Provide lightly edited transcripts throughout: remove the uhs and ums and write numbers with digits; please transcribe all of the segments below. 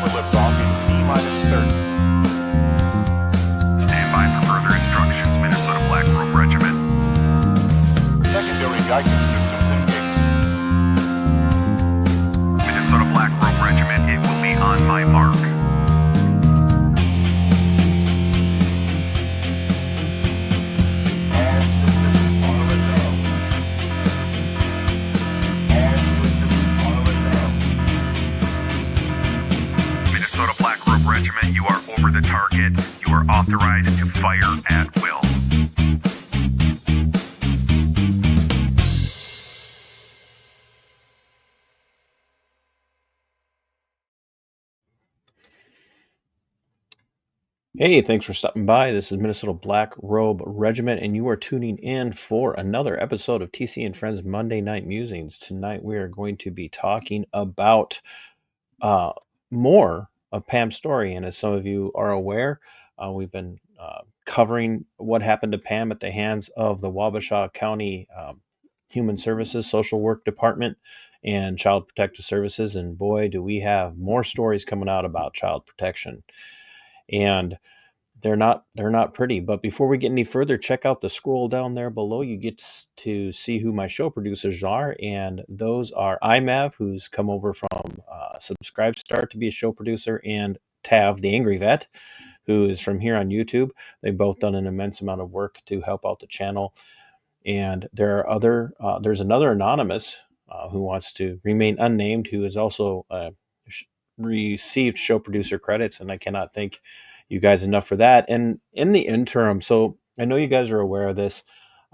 for liftoff in T-minus 30. Stand by for further instructions, Minnesota Black Robe Regiment. Secondary guidance systems engaged. Minnesota Black Robe Regiment, it will be on my mark. All systems are a go. All systems are a go. Minnesota Black Robe Regiment, you are over the target. You are authorized to fire at will. Hey, thanks for stopping by. This is Minnesota Black Robe Regiment, and you are tuning in for another episode of TC and Friends Monday Night Musings. Tonight, we are going to be talking about more of Pam's story. And as some of you are aware, we've been covering what happened to Pam at the hands of the Wabasha County Human Services Social Work Department and Child Protective Services. And boy, do we have more stories coming out about child protection. And they're not pretty. But before we get any further, check out the scroll down there below. You get to see who my show producers are, and those are IMAV, who's come over from Subscribestar to be a show producer, and Tav, the Angry Vet, who is from here on YouTube. They've both done an immense amount of work to help out the channel. And there's another anonymous who wants to remain unnamed, who has also received show producer credits, and I cannot thank you guys enough for that. And in the interim, so I know you guys are aware of this,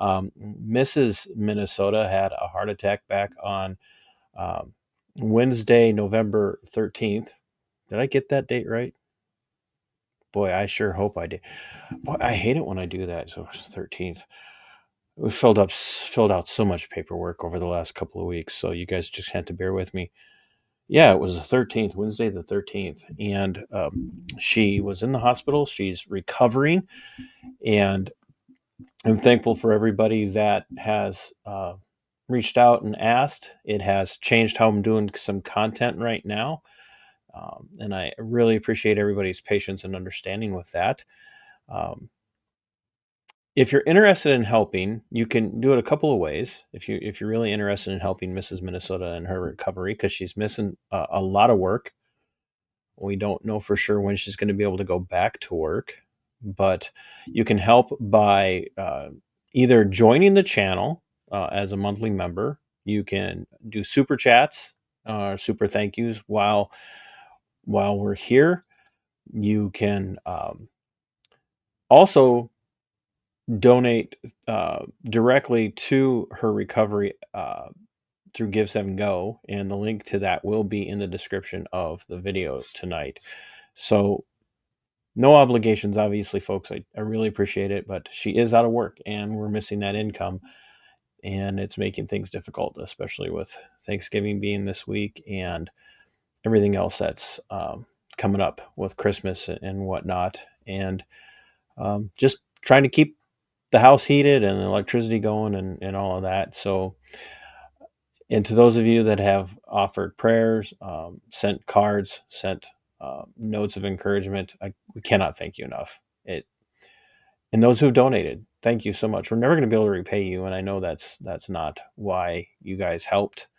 Mrs. Minnesota had a heart attack back on Wednesday, November 13th. Did I get that date right? Boy, I sure hope I did. Boy, I hate it when I do that. So it's 13th. We filled out so much paperwork over the last couple of weeks, so you guys just had to bear with me. Yeah, it was the 13th, Wednesday the 13th. And she was in the hospital. She's recovering. And I'm thankful for everybody that has reached out and asked. It has changed how I'm doing some content right now. And I really appreciate everybody's patience and understanding with that. If you're interested in helping, you can do it a couple of ways. If you're really interested in helping Mrs. Minnesota in her recovery, because she's missing a lot of work. We don't know for sure when she's going to be able to go back to work, but you can help by either joining the channel as a monthly member. You can do super chats, super thank yous while we're here. You can also donate directly to her recovery through Give7Go, and the link to that will be in the description of the video tonight. So no obligations, obviously, folks. I really appreciate it, but she is out of work and we're missing that income, and it's making things difficult, especially with Thanksgiving being this week and everything else that's coming up with Christmas and whatnot, and just trying to keep the house heated and the electricity going and all of that. So, and to those of you that have offered prayers, sent cards, sent notes of encouragement, we cannot thank you enough. And those who've donated, thank you so much. We're never going to be able to repay you, and I know that's not why you guys helped,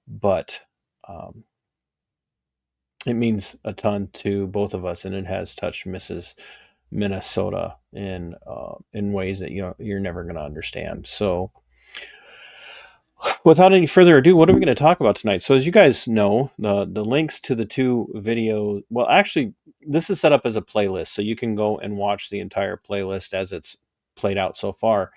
but it means a ton to both of us, and it has touched Mrs. Minnesota in ways that you're never going to understand. So, without any further ado, what are we going to talk about tonight? So as you guys know, the links to the two videos, well, actually, this is set up as a playlist, so you can go and watch the entire playlist as it's played out so far.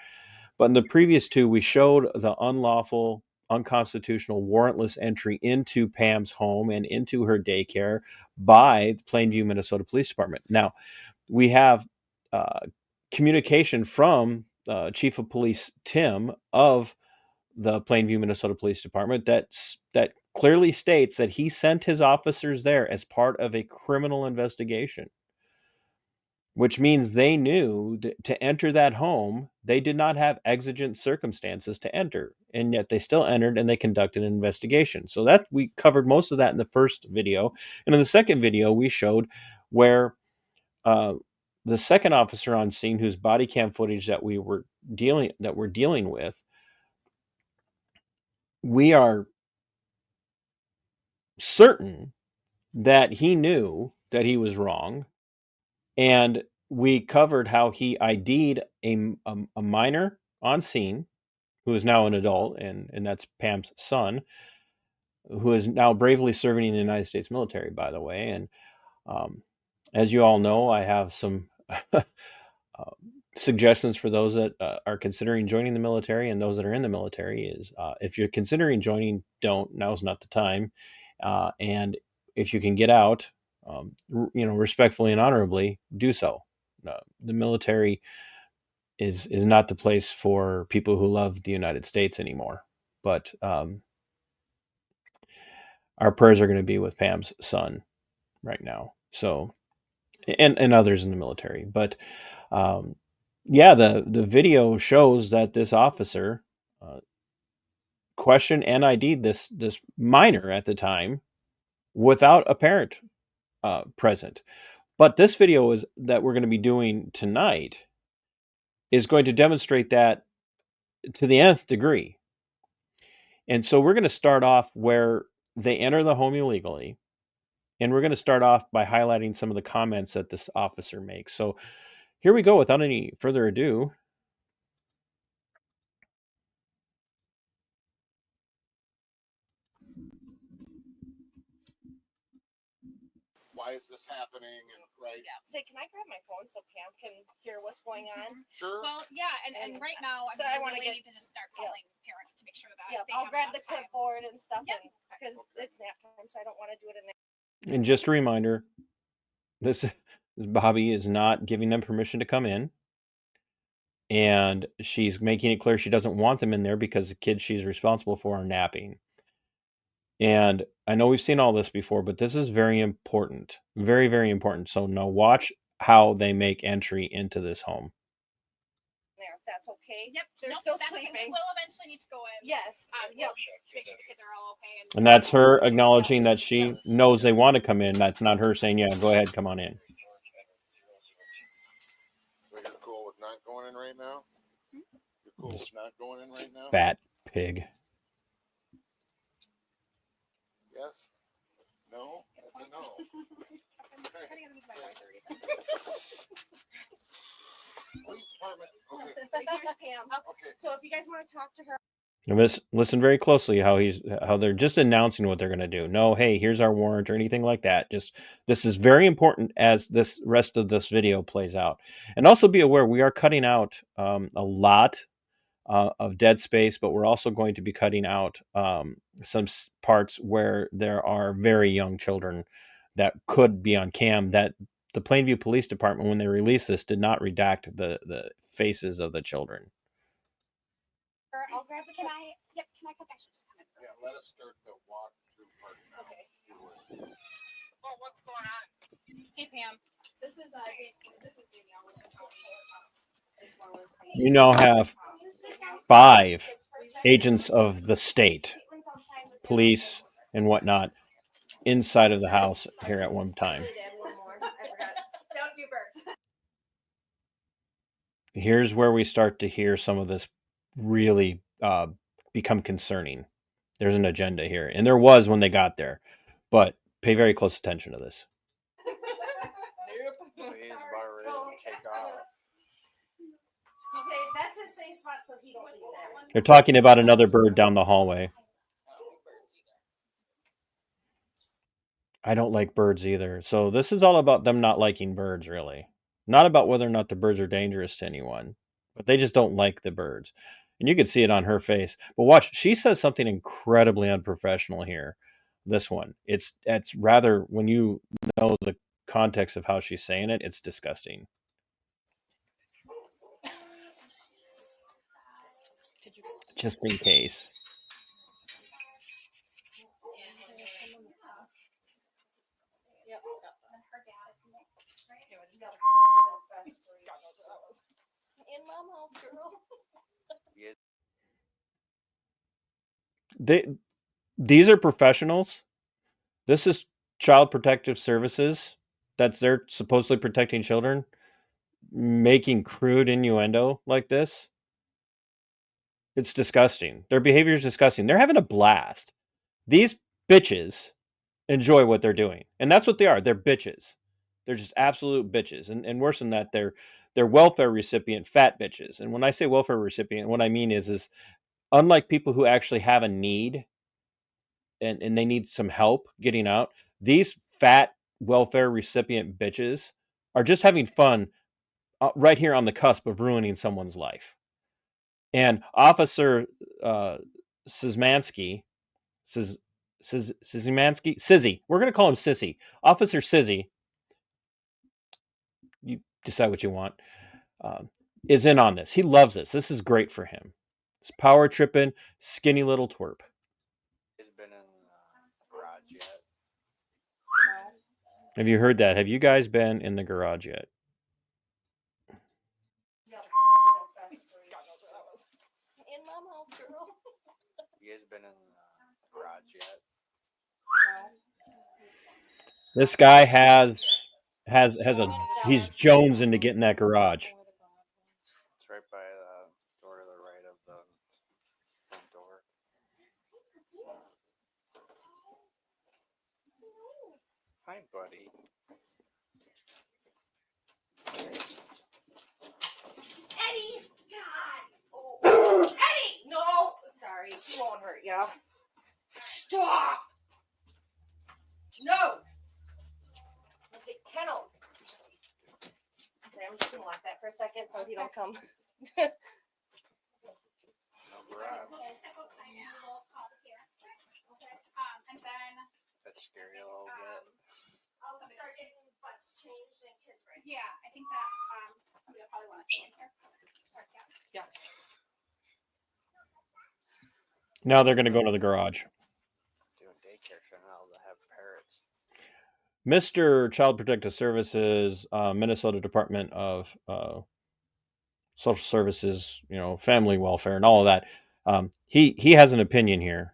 But in the previous two, we showed the unlawful, unconstitutional, warrantless entry into Pam's home and into her daycare by the Plainview Minnesota Police Department. Now, we have communication from Chief of Police Tim of the Plainview Minnesota Police Department that clearly states that he sent his officers there as part of a criminal investigation. which means they knew to enter that home, they did not have exigent circumstances to enter, and yet they still entered and they conducted an investigation. So that we covered most of that in the first video, and in the second video we showed where uh, the second officer on scene, whose body cam footage that we're dealing with, we are certain that he knew that he was wrong, and we covered how he ID'd a minor on scene who is now an adult, and that's Pam's son, who is now bravely serving in the United States military, by the way. And um, as you all know, I have some suggestions for those that are considering joining the military and those that are in the military. Is if you're considering joining, don't. Now's not the time. And if you can get out, respectfully and honorably, do so. The military is not the place for people who love the United States anymore. But our prayers are going to be with Pam's son right now. So, and others in the military. But yeah, the video shows that this officer questioned and ID'd this minor at the time without a parent present. But this video is that we're going to be doing tonight is going to demonstrate that to the nth degree. And so we're going to start off where they enter the home illegally. And we're going to start off by highlighting some of the comments that this officer makes. So here we go without any further ado. Why is this happening? And right. Yeah. Say, can I grab my phone so Pam can hear what's going on? Sure. Well, yeah, and right now, So I I wanna really get- need to just start calling parents to make sure that Yeah, they I'll have grab the enough time. clipboard and stuff, Yep. and because it's nap time, so I don't want to do it in there. And just a reminder, this Bobby is not giving them permission to come in. And she's making it clear she doesn't want them in there because the kids she's responsible for are napping. And I know we've seen all this before, but this is very important. Very, very important. So now watch how they make entry into this home. There, if that's okay. Yep, They're nope, still that's okay. sleeping. We will eventually need to go in. Yes. Yep. To make sure the kids are all okay. And that's her acknowledging that she knows they want to come in. That's not her saying, yeah, go ahead, come on in. So you're cool with not going in right now? You're cool with not going in right now? Fat pig. Yes? No? That's a no. Police department. Okay. Here's Pam. Okay. So if you guys want to talk to her, And listen very closely how they're just announcing what they're going to do. No, hey, here's our warrant or anything like that. Just this is very important as this rest of this video plays out. And also be aware we are cutting out a lot of dead space, but we're also going to be cutting out some parts where there are very young children that could be on cam. That the Plainview Police Department, when they released this, did not redact the faces of the children. I'll grab the Can I come back? Should just come in first. Yeah, let us start the walk through part now. Okay. Oh, what's going on? Hey Pam, this is Danielle with the county, as well as You now have 5 agents of the state, police and whatnot, inside of the house here at one time. Don't do birds. Here's where we start to hear some of this really become concerning. There's an agenda here, and there was when they got there, but pay very close attention to this. He's about ready to take off. Okay, that's his safe spot, so he don't leave there. They're talking about another bird down the hallway. I don't like birds either. So this is all about them not liking birds, really. Not about whether or not the birds are dangerous to anyone, but they just don't like the birds. And you can see it on her face. But watch, she says something incredibly unprofessional here. This one. It's rather, when you know the context of how she's saying it, it's disgusting. Just in case. In mom house, girl. These are professionals. This is Child Protective Services. That's they're supposedly protecting children, making crude innuendo like this. It's disgusting. Their behavior is disgusting. They're having a blast. These bitches enjoy what they're doing. And that's what they are. They're bitches. They're just absolute bitches. And worse than that, they're welfare recipient fat bitches. And when I say welfare recipient, what I mean is unlike people who actually have a need and they need some help getting out, these fat welfare recipient bitches are just having fun right here on the cusp of ruining someone's life. And Officer Szymanski, Sizzy, we're going to call him Sissy. Officer Sizzy, you decide what you want, is in on this. He loves this. This is great for him. It's power tripping, skinny little twerp. Has been in the garage yet? Have you heard that? Have you guys been in the garage yet? In mom house, girl. You guys been in the garage yet? This guy he's Jones into getting that garage. It's right by the door to the right of the front door. Hi, buddy. Eddie! God! Oh. Eddie! No! Sorry, he won't hurt you. Stop! No! Okay, kennel. Okay, I'm just gonna lock that for a second so he don't come. No garage. And then, That's scary a little bit. I'll start getting butts changed and kids ready. yeah, I think that somebody will probably want to stay in here. Sorry, yeah. Now they're going to go to the garage. Doing daycare shouldn't allow to have parrots. Mr. Child Protective Services, Minnesota Department of Social Services, family welfare, and all of that. He has an opinion here.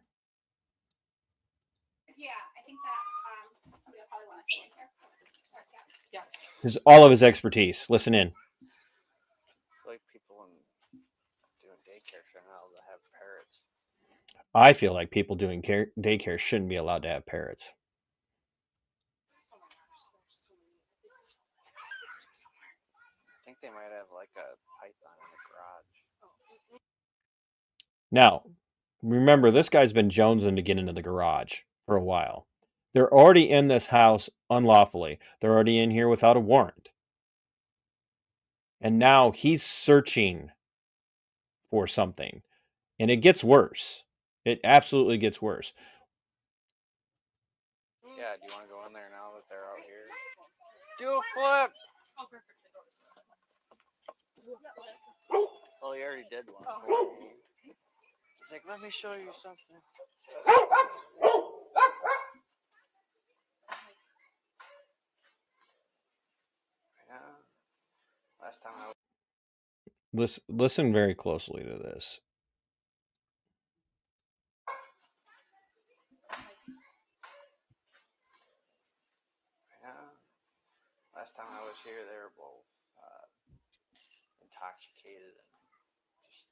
Yeah, I think that somebody will probably want to stay in here. Sorry, yeah. His all of his expertise. Listen in. Like people in doing daycare shouldn't allow to have parrots. I feel like people doing daycare shouldn't be allowed to have parrots. I think they might have like a python in the garage. Now, remember, this guy's been jonesing to get into the garage for a while. They're already in this house unlawfully. They're already in here without a warrant. And now he's searching for something. And it gets worse. It absolutely gets worse. Yeah, do you want to go in there now that they're out here? Do a flip! Oh, he already did one. He's like, let me show you something. Yeah. Last time I was Listen very closely to this. here, they were both intoxicated and just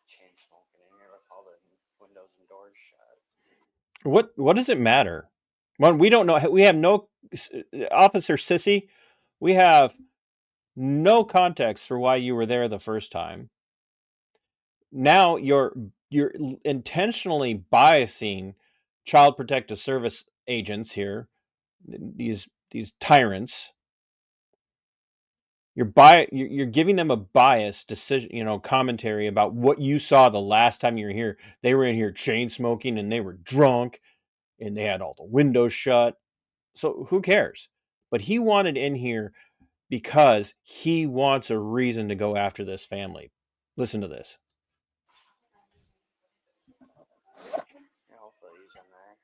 chain smoking in here with all the windows and doors shut. What does it matter? One, we don't know. We have no Officer Sissy. We have no context for why you were there the first time. Now you're intentionally biasing Child Protective Service agents here. These tyrants. You're giving them a biased decision, commentary about what you saw the last time you were here. They were in here chain smoking and they were drunk and they had all the windows shut. So who cares? But he wanted in here because he wants a reason to go after this family. Listen to this. Yeah, hopefully he's in there.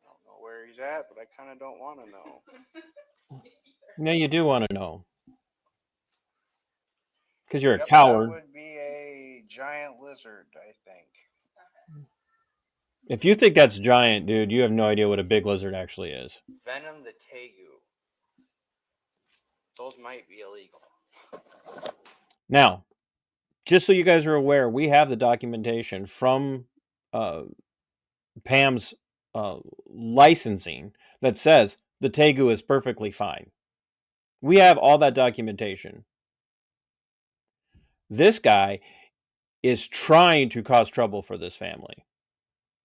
I don't know where he's at, but I kind of don't want to know. Now you do want to know. Because you're a Yep, coward. that would be a giant lizard, I think. If you think that's giant, dude, you have no idea what a big lizard actually is. Venom the tegu. Those might be illegal. Now, just so you guys are aware, we have the documentation from Pam's licensing that says the tegu is perfectly fine. We have all that documentation. This guy is trying to cause trouble for this family.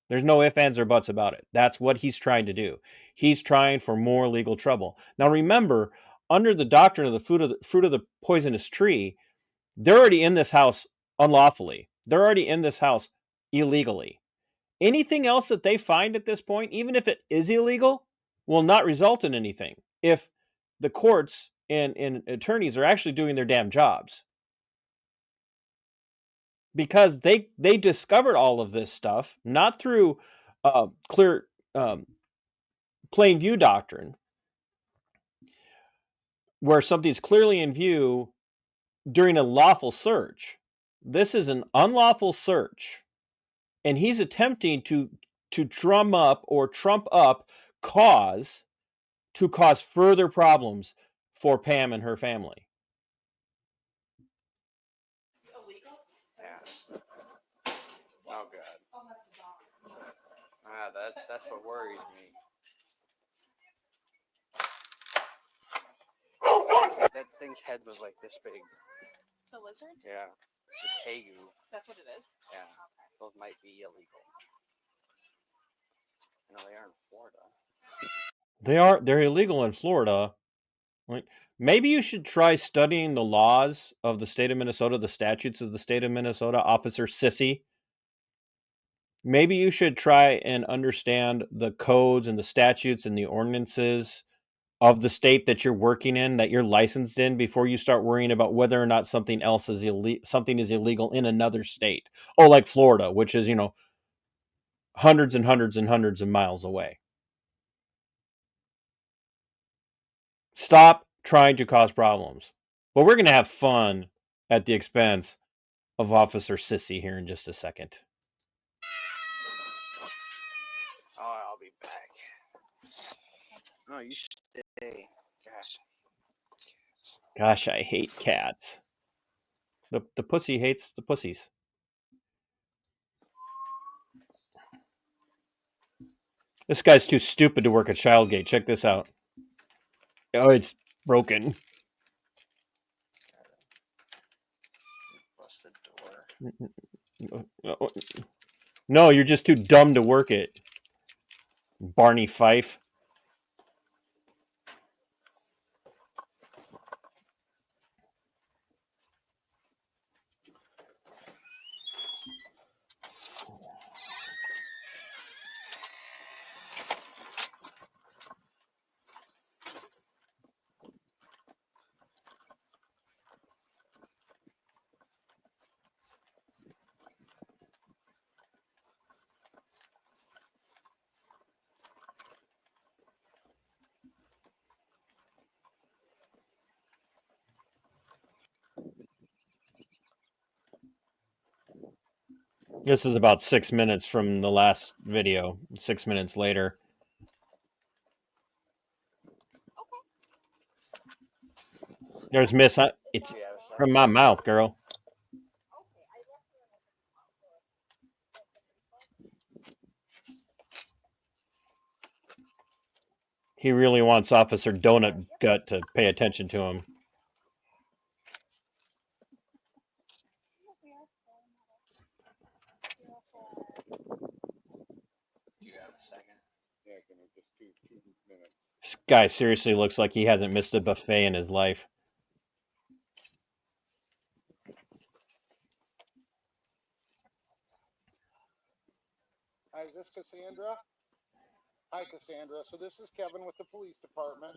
There's no ifs, ands, or buts about it. That's what he's trying to do. He's trying for more legal trouble. Now, remember, under the doctrine of the fruit of the poisonous tree, they're already in this house unlawfully. They're already in this house illegally. Anything else that they find at this point, even if it is illegal, will not result in anything if the courts and attorneys are actually doing their damn jobs. Because they discovered all of this stuff, not through clear plain view doctrine, where something's clearly in view during a lawful search. This is an unlawful search, and he's attempting to drum up or trump up cause to cause further problems for Pam and her family. Illegal? Yeah. Oh god. Oh, that's the dog. That's what worries me. That thing's head was like this big. The lizards? Yeah. The tegu. That's what it is? Yeah. Okay. Those might be illegal. No, they are in Florida. They're illegal in Florida. Like, maybe you should try studying the laws of the state of Minnesota, the statutes of the state of Minnesota, Officer Sizzy. Maybe you should try and understand the codes and the statutes and the ordinances of the state that you're working in, that you're licensed in, before you start worrying about whether or not something else is something is illegal in another state. Oh, like Florida, which is, hundreds and hundreds and hundreds of miles away. Stop trying to cause problems. But we're going to have fun at the expense of Officer Sizzy here in just a second. Oh, I'll be back. No, you stay. Gosh. Gosh, I hate cats. The pussy hates the pussies. This guy's too stupid to work at Childgate. Check this out. Oh, it's broken. Busted door. No, you're just too dumb to work it. Barney Fife. This is about 6 minutes from the last video. 6 minutes later. There's Miss. It's Do you have a second? from my mouth, girl. He really wants Officer Donut Gut to pay attention to him. Do you have a second? Yeah, give me just two minutes. This guy seriously looks like he hasn't missed a buffet in his life. Hi, is this Cassandra? Hi, Cassandra. So this is Kevin with the police department,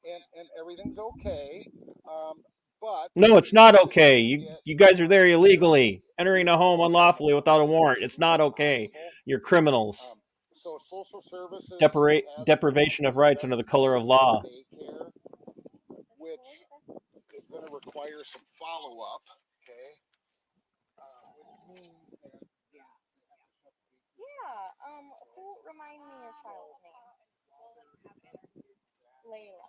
and everything's okay. But No, it's not okay. You guys are there illegally, entering a home unlawfully without a warrant. It's not okay. You're criminals. So social services Deprivation of rights under the color of law. daycare require some follow-up, okay? Which means that, Yeah. Who remind me your child's name? Layla.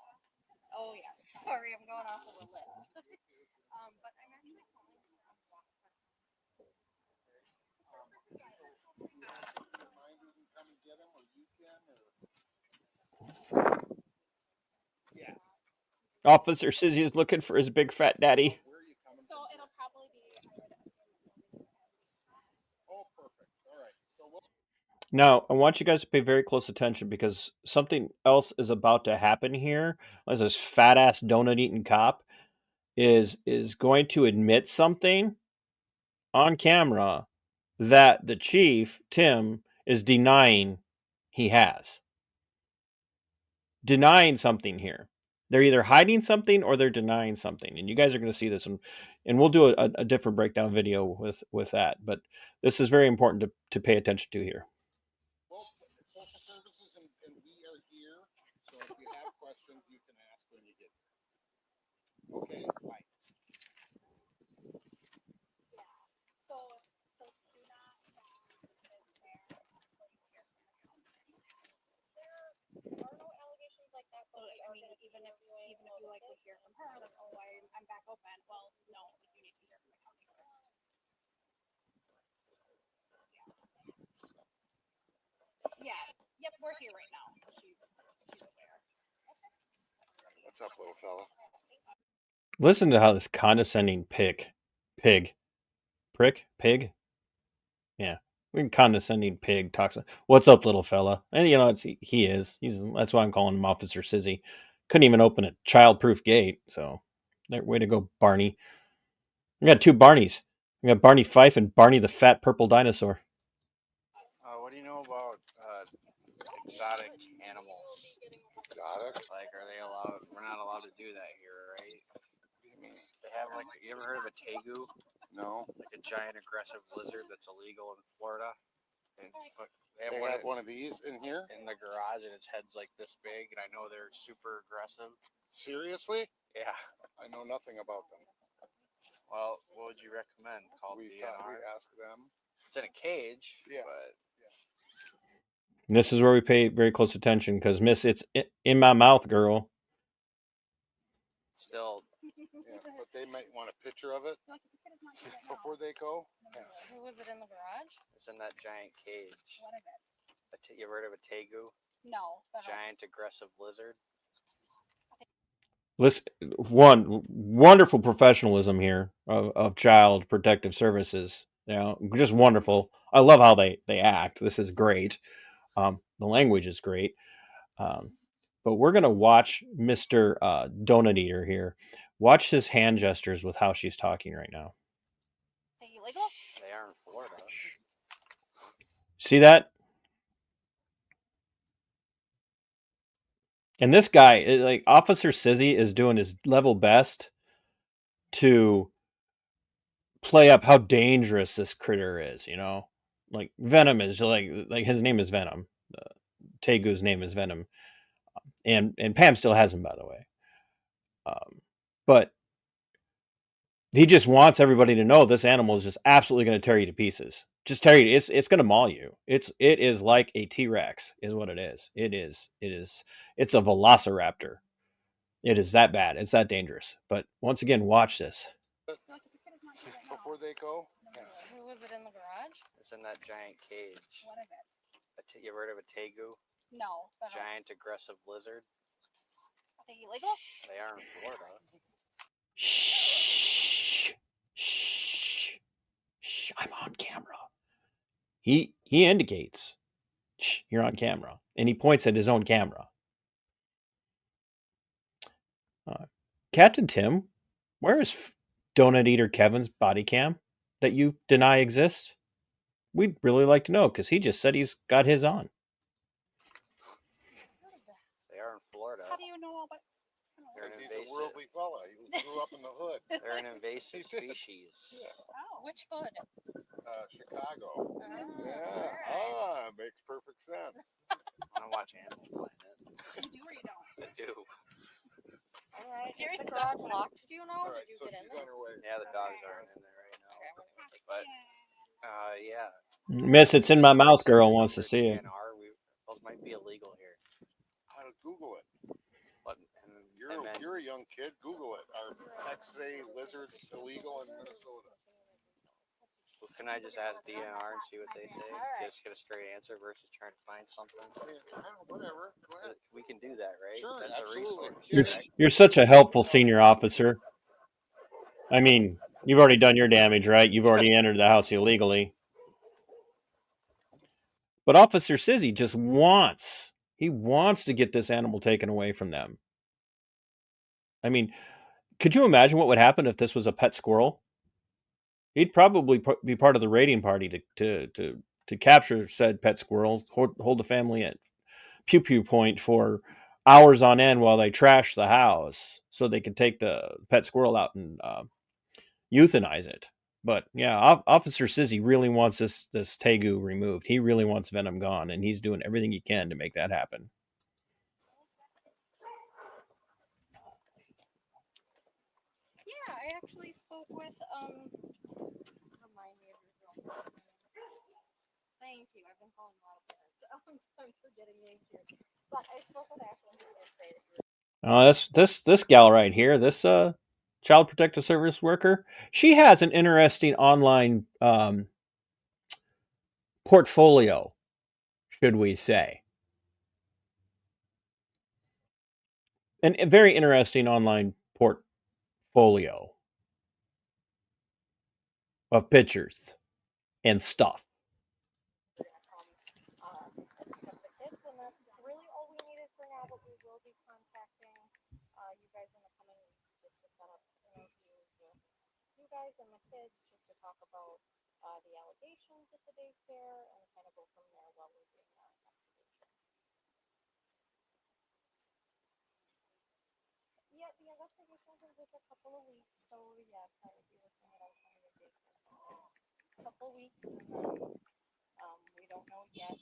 Oh yeah. Sorry, I'm going off of a list. But I'm actually calling remind you can come and get him, or you can, or... Yes. Officer Sizzy is looking for his big fat daddy. Where are you coming So from? it'll probably be. Oh, perfect. All right. So we'll... Now, I want you guys to pay very close attention because something else is about to happen here. As this fat ass donut eating cop is going to admit something on camera that the chief, Tim, is denying he has. Denying something here. They're either hiding something or they're denying something. And you guys are going to see this, and we'll do a different breakdown video with that. But this is very important to pay attention to here. Well, social services and we are here. So if you have questions, you can ask when you get there. Okay. Bye. So do not. There are no allegations like that. So I mean, even if you like would hear from her, like, oh, I'm back open. Well, no, you need to hear from the county first. Yeah. Yep, we're here right now. So she's aware. What's up, little fella? Listen to how this condescending pig, yeah, condescending pig talks. What's up, little fella? And he's that's why I'm calling him Officer Sizzy. Couldn't even open a child-proof gate. So, way to go, Barney. We got two Barneys. We got Barney Fife and Barney the fat purple dinosaur. What do you know about exotic animals? Exotic? Like, are they allowed? We're not allowed to do that here, right? What do you mean? They have like, you ever heard of a tegu? No. Like a giant aggressive lizard that's illegal in Florida. And They have one of these in here? in the garage, and its head's like this big, and I know they're super aggressive. Seriously? Yeah. I know nothing about them. Well, what would you recommend? Call We DNR? ask them. It's in a cage. Yeah. But And this is where we pay very close attention because, Miss, it's in my mouth, girl. still, Yeah, but they might want a picture of it before they go. Who was it in the garage? it's in that giant cage. What is it? You ever heard of a tegu? No. Giant aggressive lizard. Listen, one wonderful professionalism here of Child Protective Services. Just wonderful. I love how they act. This is great. The language is great. But we're gonna watch Mr. Donut Eater here. Watch his hand gestures with how she's talking right now. Illegal? They are in Florida. See that? And this guy, like Officer Sizzy, is doing his level best to play up how dangerous this critter is. Like Venom is like his name is Venom. Tegu's name is Venom, and Pam still has him, by the way. But he just wants everybody to know this animal is just absolutely going to tear you to pieces. Just tear you. It's going to maul you. It is like a T-Rex, is what it is. It's a velociraptor. It is that bad. It's that dangerous. But once again, watch this. Before they go. Who was it in the garage? It's in that giant cage. What is it? You ever heard of a tegu? No. Giant aggressive lizard. Are they illegal? They are in Florida. Shh. I'm on camera. He indicates, shh, you're on camera, and he points at his own camera. Captain Tim, where is Donut Eater Kevin's body cam that you deny exists? We'd really like to know because he just said he's got his on. They are in Florida. How do you know about? They're Because an he's a invasive. worldly fella. He grew up in the hood. They're an invasive He did. species. Yeah. Oh. Which hood? Chicago. Alright. Yeah. Makes perfect sense. I want to watch Animal Planet. You do or you don't? I do. Alright. Is the garage locked? Do you know? All right, Did you so get in she's there? on her way. Yeah, the dogs aren't in there right now. Okay, we're gonna take But yeah. Miss, it's in my mouth. Girl wants to see it. Those might be illegal here. How to Google it? But You're a young kid. Google it. Are pets say lizards illegal in Minnesota? can I just ask DNR and see what they say? Alright. Just get a straight answer versus trying to find something. I mean, whatever. Go ahead. We can do that, right? Sure, That's absolutely. a resource. You're Yeah. you're such a helpful senior officer. I mean, you've already done your damage, right? You've already entered the house illegally. But Officer Sizzy just wants to get this animal taken away from them. I mean, could you imagine what would happen if this was a pet squirrel? He'd probably be part of the raiding party to capture said pet squirrel, hold the family at pew pew point for hours on end while they trash the house, so they could take the pet squirrel out and euthanize it. But yeah, Officer Sizzy really wants this tegu removed. He really wants Venom gone, and he's doing everything he can to make that happen. Yeah, I actually spoke with remind me of your girl. Thank you. I've been calling a lot of parents. I'm forgetting names here. But I spoke with Ashley and say that you're This gal right here, this child protective service worker, she has an interesting online portfolio, should we say. A very interesting online portfolio of pictures and stuff. gonna come pick up the kids, and that's really all we needed for now. But we will be contacting you guys in the coming weeks just to set up interviews with you guys and the kids, just to talk about the allegations at the daycare and kind of go from there while we're doing our investigation. Yeah, the investigation will take a couple of weeks, so yes, I would be looking at alternative dates for a couple weeks, and then we don't know yet.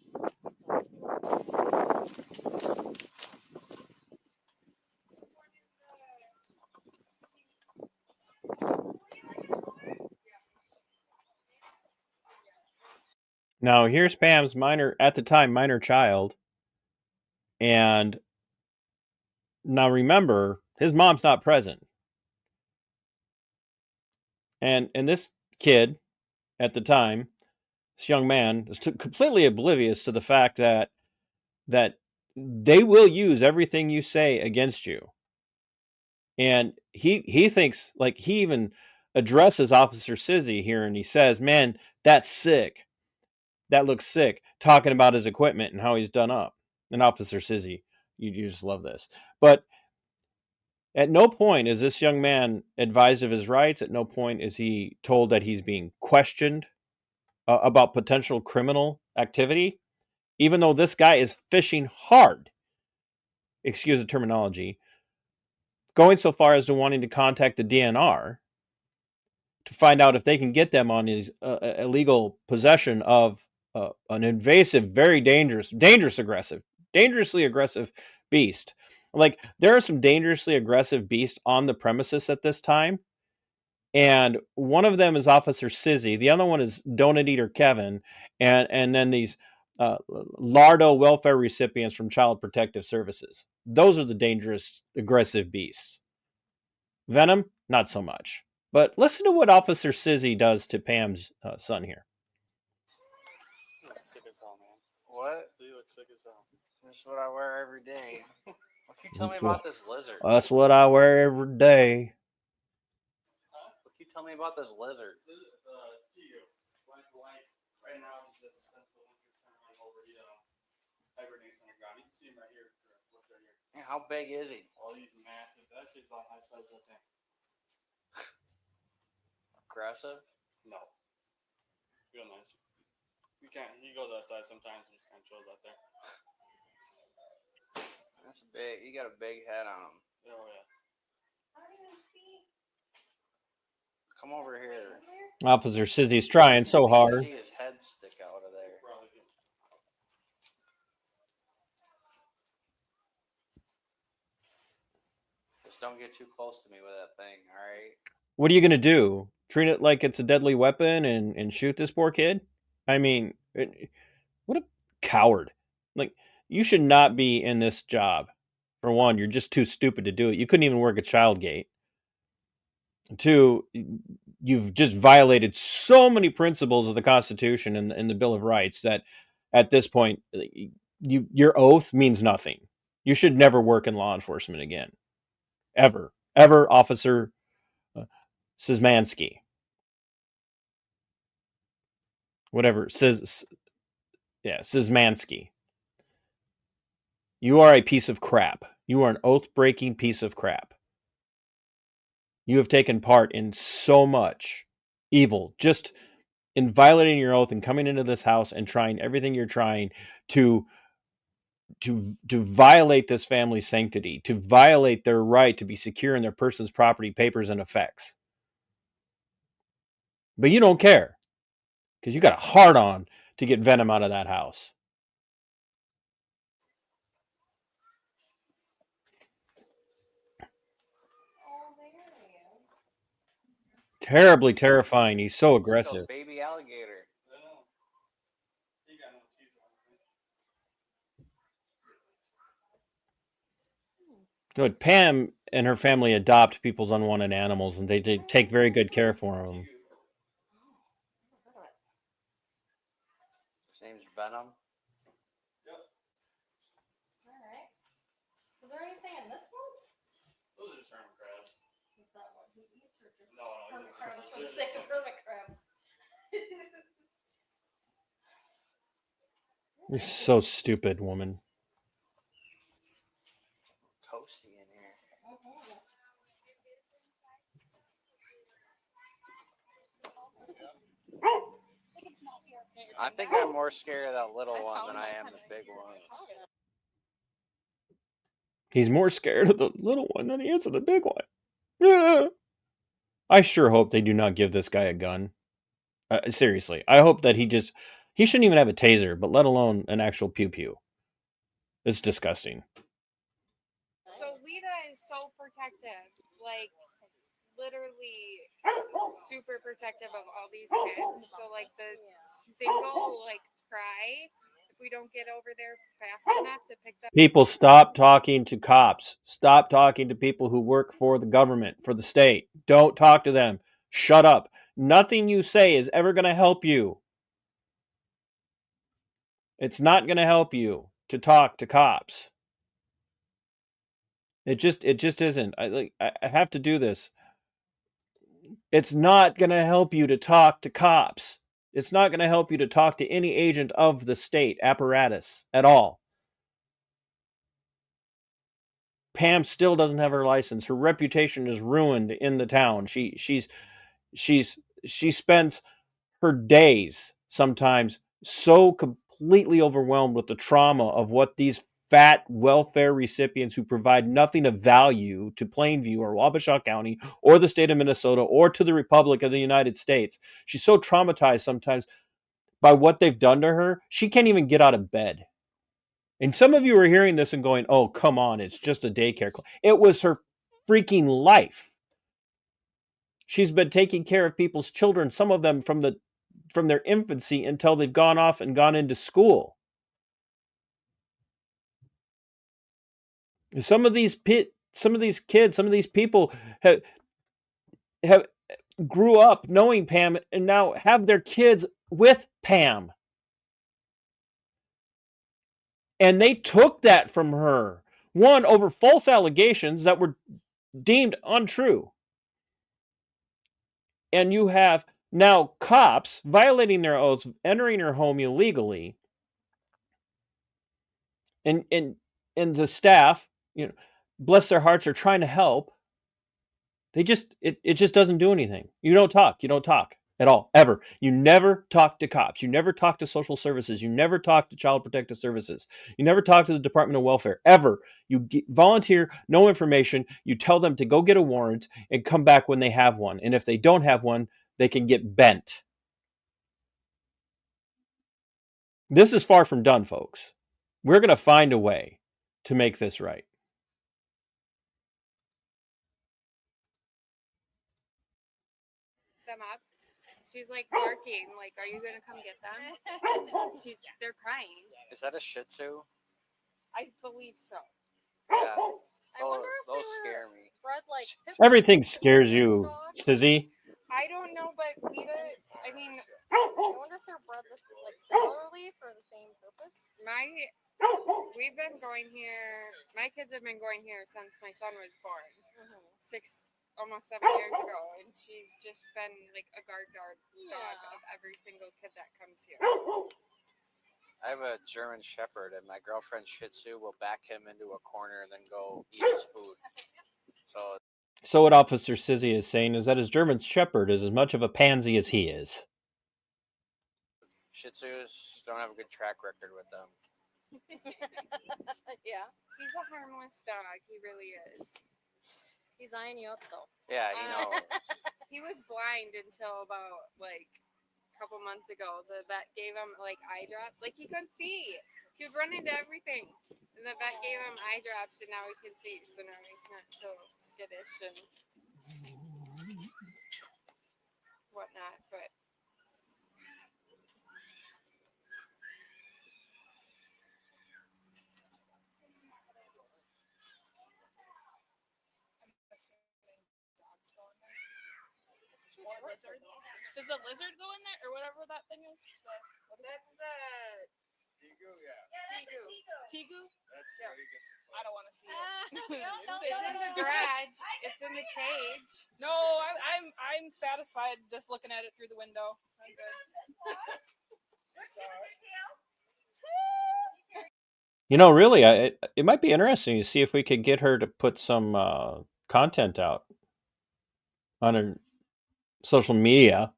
Now, here's Pam's at the time, minor child. And now remember, his mom's not present. And this kid, at the time, this young man, is completely oblivious to the fact that they will use everything you say against you. And he thinks, like, he even addresses Officer Sizzy here, and he says, "Man, that's sick. That looks sick," talking about his equipment and how he's done up. And Officer Sizzy, you just love this. But at no point is this young man advised of his rights. At no point is he told that he's being questioned about potential criminal activity, even though this guy is fishing hard. Excuse the terminology. Going so far as to wanting to contact the DNR to find out if they can get them on his illegal possession of an invasive, very dangerously aggressive beast. Like, there are some dangerously aggressive beasts on the premises at this time. And one of them is Officer Sizzy. The other one is Donut Eater Kevin. And then these Lardo welfare recipients from Child Protective Services. Those are the dangerous, aggressive beasts. Venom, not so much. But listen to what Officer Sizzy does to Pam's son here. You look sick as hell, man. What? You look sick as hell. This is what I wear every day. What can you tell me about this lizard? That's what I wear every day. Huh? What can you tell me about this lizard? Geo. Like, right now, just since the winter's coming over, he hibernates on the ground. You can see him right here. Look right here. Yeah, how big is he? Oh, he's massive. That is about high size that thing. Aggressive? No. Real nice. You can't. He goes outside sometimes and just kind of chills out there. That's big. He got a big head on him. Oh yeah. I don't even see. Come over here. Officer Sizzy's trying so You can hard. see his head stick out of there. Probably good. This Just don't get too close to me with that thing, alright? What are you gonna do? Treat it like it's a deadly weapon and shoot this poor kid? I mean, what a coward! Like, you should not be in this job. For one, you're just too stupid to do it. You couldn't even work a child gate. Two, you've just violated so many principles of the Constitution and the Bill of Rights that at this point, your oath means nothing. You should never work in law enforcement again, ever, Officer Szymanski. Whatever, Szymanski. You are a piece of crap. You are an oath-breaking piece of crap. You have taken part in so much evil, just in violating your oath and coming into this house and trying everything you're trying to violate this family's sanctity, to violate their right to be secure in their person's property, papers, and effects. But you don't care because you got a hard on to get Venom out of that house. Terribly terrifying. He's so It's like aggressive. a baby alligator. I know. He got no teeth on him. Good. Pam and her family adopt people's unwanted animals, and they take very good care for them. His name's Venom. Alright. Is there anything in this one? Those are just hermit crabs. Is that what he eats or just No, hermit no, crabs for the they're sake of just- hermit crabs? You're so stupid, woman. Toasty in here. I think I'm more scared of that little one than I am the big one. He's more scared of the little one than he is of the big one. Yeah. I sure hope they do not give this guy a gun. Seriously, I hope that he shouldn't even have a taser, but let alone an actual pew-pew. It's disgusting. So Lita is so protective, like literally super protective of all these kids. So like the single will like cry if we don't get over there fast enough to pick them. People, stop talking to cops. Stop talking to people who work for the government, for the state. Don't talk to them. Shut up. Nothing you say is ever going to help you. It's not going to help you to talk to cops. It just isn't. I have to do this. It's not going to help you to talk to cops. It's not going to help you to talk to any agent of the state apparatus at all. Pam still doesn't have her license. Her reputation is ruined in the town. She spends her days sometimes so completely overwhelmed with the trauma of what these fat welfare recipients who provide nothing of value to Plainview or Wabasha County or the state of Minnesota or to the Republic of the United States. She's so traumatized sometimes by what they've done to her, she can't even get out of bed. And some of you are hearing this and going, oh, come on, it's just a daycare. It was her freaking life. She's been taking care of people's children, some of them from their infancy until they've gone off and gone into school. Some of these kids, some of these people have grew up knowing Pam and now have their kids with Pam. And they took that from her. One, over false allegations that were deemed untrue. And you have now cops violating their oaths, entering her home illegally. And the staff, bless their hearts, are trying to help. They just, it just doesn't do anything. You don't talk at all, ever. You never talk to cops. You never talk to social services. You never talk to child protective services. You never talk to the Department of Welfare, ever. You volunteer, no information. You tell them to go get a warrant and come back when they have one. And if they don't have one, they can get bent. This is far from done, folks. We're going to find a way to make this right. she's like barking, like, "Are you gonna come get them?" They're crying. Is that a Shih Tzu? I believe so. Yeah. I wonder if those they were scare me. bred like Everything scares you, Sizzy. I don't know, but I mean, I wonder if they're bred this like similarly for the same purpose. we've been going here. My kids have been going here since my son was born, almost 7 years ago, and she's just been like a guard dog of every single kid that comes here. I have a German Shepherd, and my girlfriend's Shih Tzu will back him into a corner and then go eat his food. So what Officer Sizzy is saying is that his German Shepherd is as much of a pansy as he is. Shih Tzus don't have a good track record with them. Yeah. He's a harmless dog. He really is. He's eyeing you up though. Yeah, you know. He was blind until about like a couple months ago. The vet gave him like eye drops. Like he couldn't see. He would run into everything. And the vet gave him eye drops and now he can see. So now he's not so skittish and whatnot. But or lizard. Does a lizard go in there or whatever that thing is? that's the Tigu, yeah. Tigu? That's where he gets the I don't want to see it. it's in the garage. It's in the cage. No, I'm satisfied just looking at it through the window. I'm good. You know, really, it might be interesting to see if we could get her to put some content out on her social media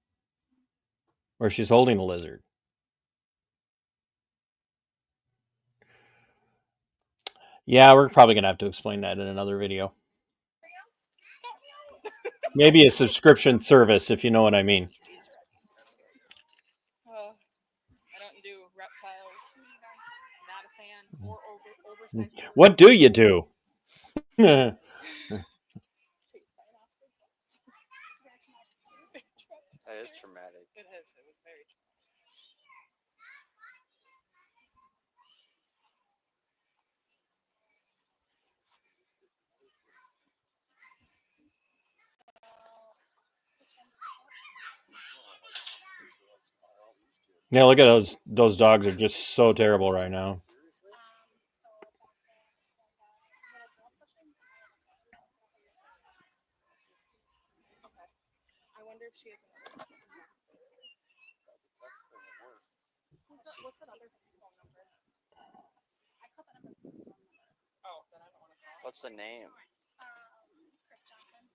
where she's holding a lizard. Yeah, we're probably going to have to explain that in another video. Maybe a subscription service, if you know what I mean. I don't do reptiles. Not a fan. Or oversized. What do you do? That is traumatic. It is. It was very traumatic. Yeah, look at those dogs are just so terrible right now. I wonder if she has another. What's another phone number? I called that number. Oh, then I don't want to call. What's the name? Chris Johnson.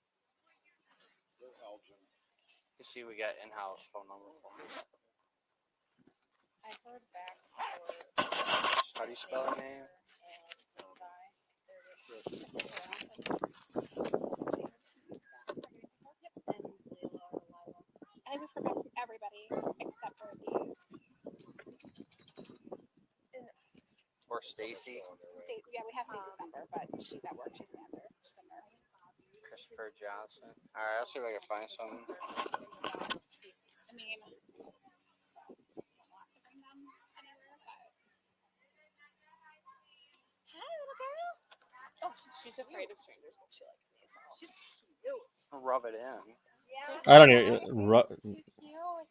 You see, we got in-house phone number for him. I heard back How do you spell her name? I haven't heard back from everybody except for these. Or Stacy? Yeah, we have Stacy's number, but she's at work. She didn't answer. She's a nurse. Christopher Johnson. All right, I'll see if I can find something. I mean, so I don't want to bring them anywhere, but hi, little girl. Oh, she's afraid of strangers, but she likes me, so she's cute. Rub it in. Yeah. I don't even. She's cute.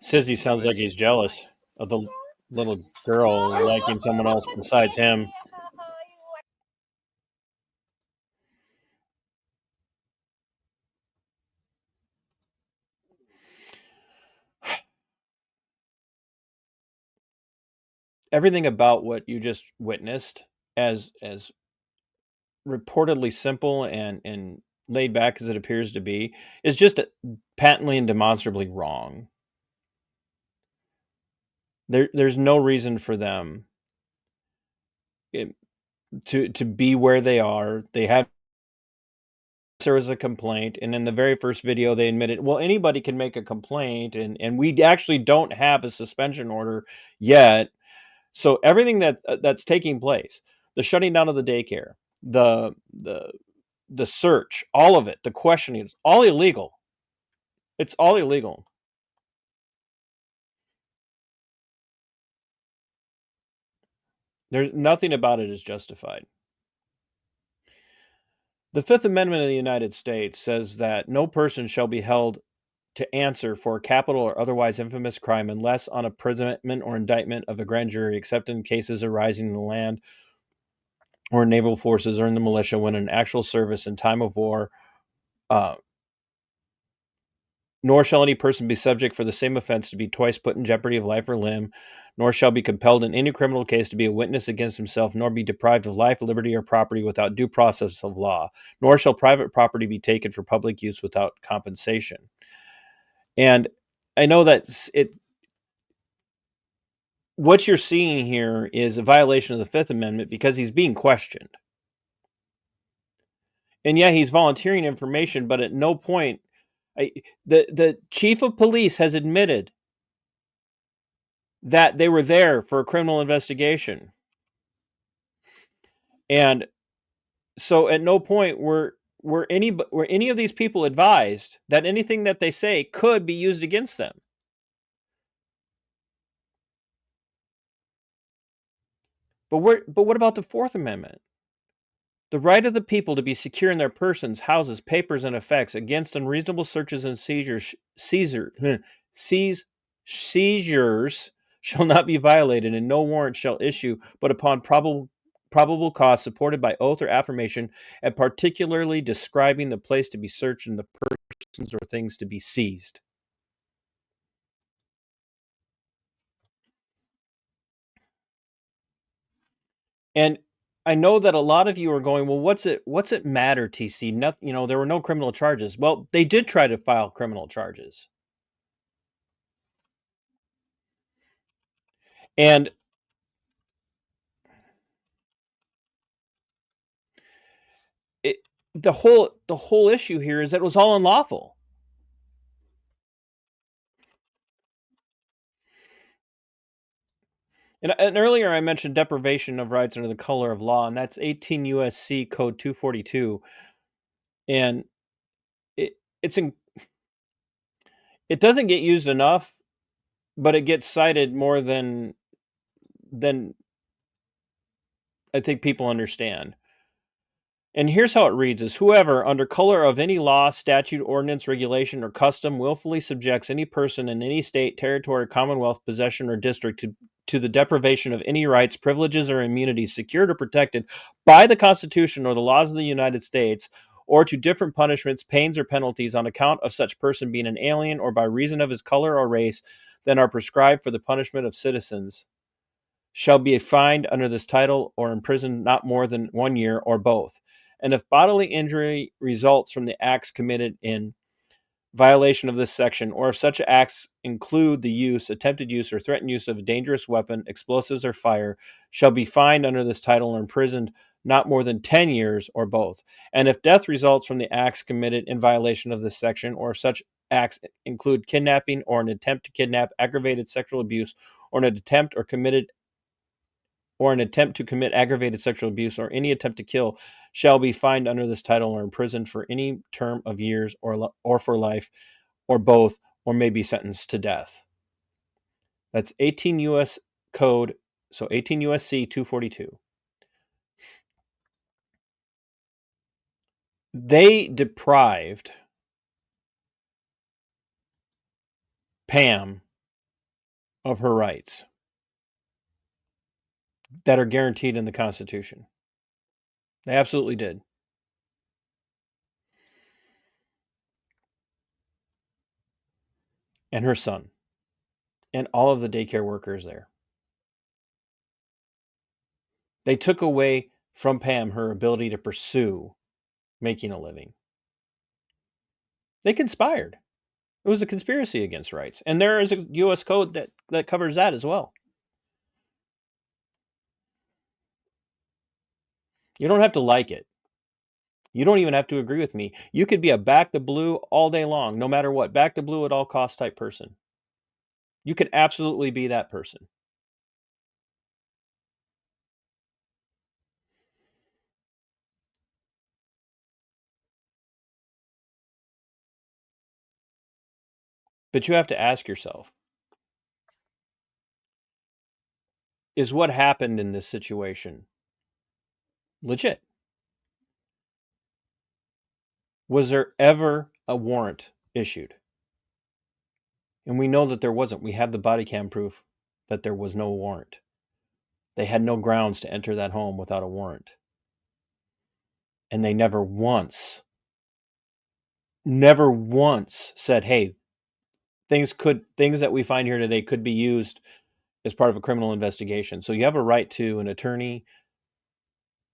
Sizzy sounds like he's jealous of the little girl liking someone else besides him. Everything about what you just witnessed, as reportedly simple and laid back as it appears to be, is just patently and demonstrably wrong. There's no reason for them to be where they are. They have. There was a complaint, and in the very first video they admitted, well, anybody can make a complaint, and we actually don't have a suspension order yet. So everything that's taking place, the shutting down of the daycare, the search, all of it, the questioning, is all illegal. It's all illegal. There's nothing about it is justified. The Fifth Amendment of the United States says that no person shall be held to answer for a capital or otherwise infamous crime unless on imprisonment or indictment of a grand jury, except in cases arising in the land or naval forces or in the militia when in actual service in time of war. Nor shall any person be subject for the same offense to be twice put in jeopardy of life or limb, nor shall be compelled in any criminal case to be a witness against himself, nor be deprived of life, liberty, or property without due process of law, nor shall private property be taken for public use without compensation. And I know that what you're seeing here is a violation of the Fifth Amendment because he's being questioned. And yeah, he's volunteering information, but at no point, the chief of police has admitted that they were there for a criminal investigation. And so at no point were any of these people advised that anything that they say could be used against them. But what about the Fourth Amendment? The right of the people to be secure in their persons, houses, papers, and effects against unreasonable searches and seizures shall not be violated, and no warrant shall issue but upon probable cause supported by oath or affirmation, and particularly describing the place to be searched and the persons or things to be seized. And I know that a lot of you are going, well, what's it matter, TC? There were no criminal charges. Well, they did try to file criminal charges. And it, the whole issue here is that it was all unlawful. And earlier I mentioned deprivation of rights under the color of law, and that's 18 USC Code 242. And it it doesn't get used enough, but it gets cited more than I think people understand. And here's how it reads is whoever, under color of any law, statute, ordinance, regulation, or custom, willfully subjects any person in any state, territory, commonwealth, possession, or district to the deprivation of any rights, privileges, or immunities secured or protected by the Constitution or the laws of the United States, or to different punishments, pains, or penalties on account of such person being an alien or by reason of his color or race than are prescribed for the punishment of citizens, shall be fined under this title or imprisoned not more than 1 year or both. And if bodily injury results from the acts committed in violation of this section, or if such acts include the use, attempted use, or threatened use of a dangerous weapon, explosives, or fire, shall be fined under this title or imprisoned not more than 10 years or both. And if death results from the acts committed in violation of this section, or if such acts include kidnapping or an attempt to kidnap, aggravated sexual abuse, or an attempt to commit aggravated sexual abuse, or any attempt to kill, shall be fined under this title or imprisoned for any term of years or for life, or both, or may be sentenced to death. That's 18 U.S. Code, so 18 U.S.C. 242. They deprived Pam of her rights that are guaranteed in the Constitution. They absolutely did. And her son. And all of the daycare workers there. They took away from Pam her ability to pursue making a living. They conspired. It was a conspiracy against rights. And there is a U.S. code that covers that as well. You don't have to like it. You don't even have to agree with me. You could be a back the blue all day long, no matter what, back the blue at all costs type person. You could absolutely be that person. But you have to ask yourself, is what happened in this situation legit? Was there ever a warrant issued? And we know that there wasn't. We have the body cam proof that there was no warrant. They had no grounds to enter that home without a warrant. And they never once said, hey, things that we find here today could be used as part of a criminal investigation. So you have a right to an attorney.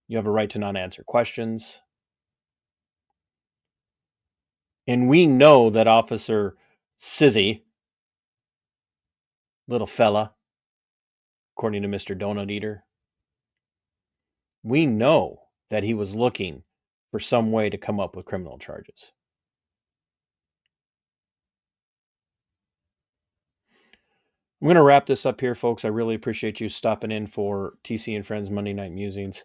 You have a right to not answer questions. And we know that Officer Sizzy, little fella, according to Mr. Donut Eater, we know that he was looking for some way to come up with criminal charges. I'm going to wrap this up here, folks. I really appreciate you stopping in for TC and Friends Monday Night Musings.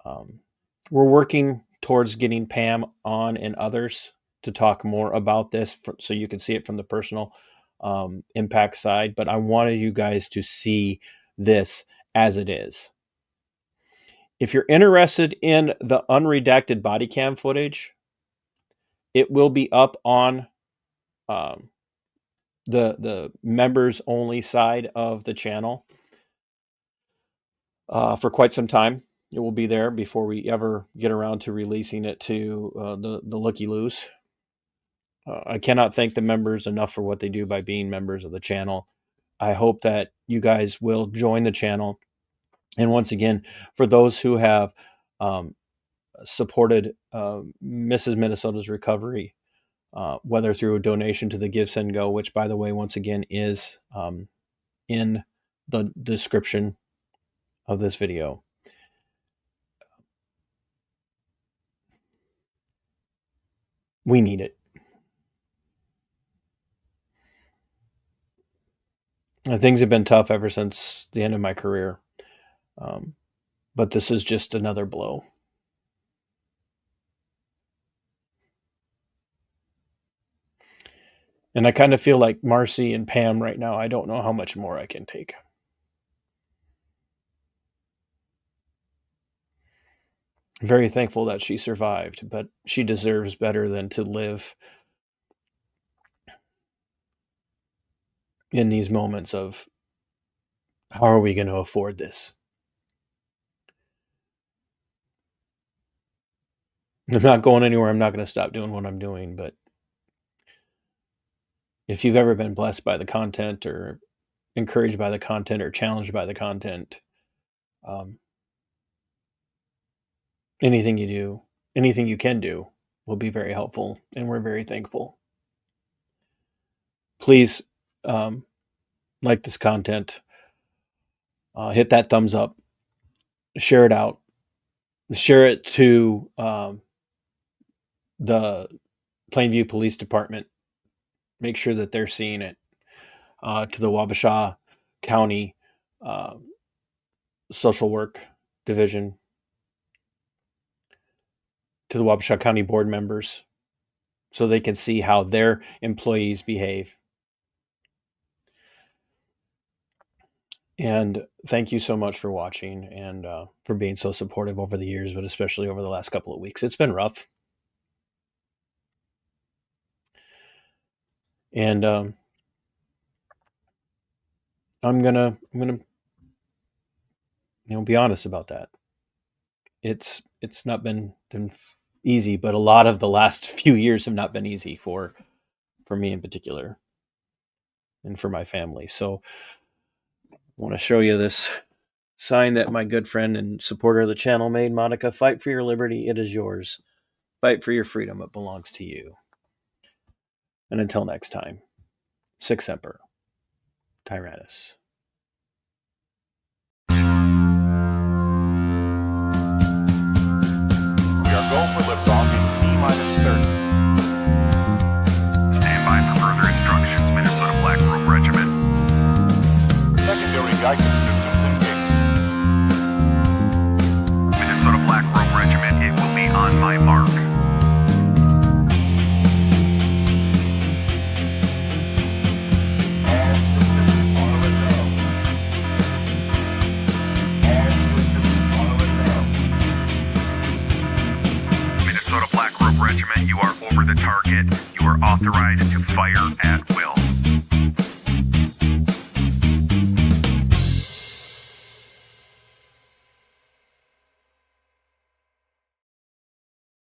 We're working towards getting Pam on and others to talk more about this so you can see it from the personal impact side. But I wanted you guys to see this as it is. If you're interested in the unredacted body cam footage, it will be up on the members only side of the channel for quite some time. It will be there before we ever get around to releasing it to the looky-loos. I cannot thank the members enough for what they do by being members of the channel. I hope that you guys will join the channel. And once again, for those who have supported Mrs. Minnesota's recovery, whether through a donation to the Give, Send, Go, which, by the way, once again, is in the description of this video. We need it. And things have been tough ever since the end of my career. But this is just another blow. And I kind of feel like Marcy and Pam right now. I don't know how much more I can take. I'm very thankful that she survived, but she deserves better than to live in these moments of, how are we going to afford this? I'm not going anywhere. I'm not going to stop doing what I'm doing. But if you've ever been blessed by the content or encouraged by the content or challenged by the content, anything you do, anything you can do will be very helpful. And we're very thankful. Please like this content. Hit that thumbs up. Share it out. Share it to the Plainview Police Department. Make sure that they're seeing it. To the Wabasha County Social Work Division. To the Wabasha County Board members. So they can see how their employees behave. And thank you so much for watching and for being so supportive over the years, but especially over the last couple of weeks. It's been rough. And I'm gonna be honest about that. It's not been easy, but a lot of the last few years have not been easy for me in particular and for my family. So I want to show you this sign that my good friend and supporter of the channel made. Monica, fight for your liberty. It is yours. Fight for your freedom. It belongs to you. And until next time, Sic Semper Tyrannis. We are go for liftoff in T-30. Stand by for further instructions, Minnesota Black Robe Regiment. Secondary guidance systems engaged. Minnesota Black Robe Regiment, it will be on my mark. regiment, you are over the target. You are authorized to fire at will.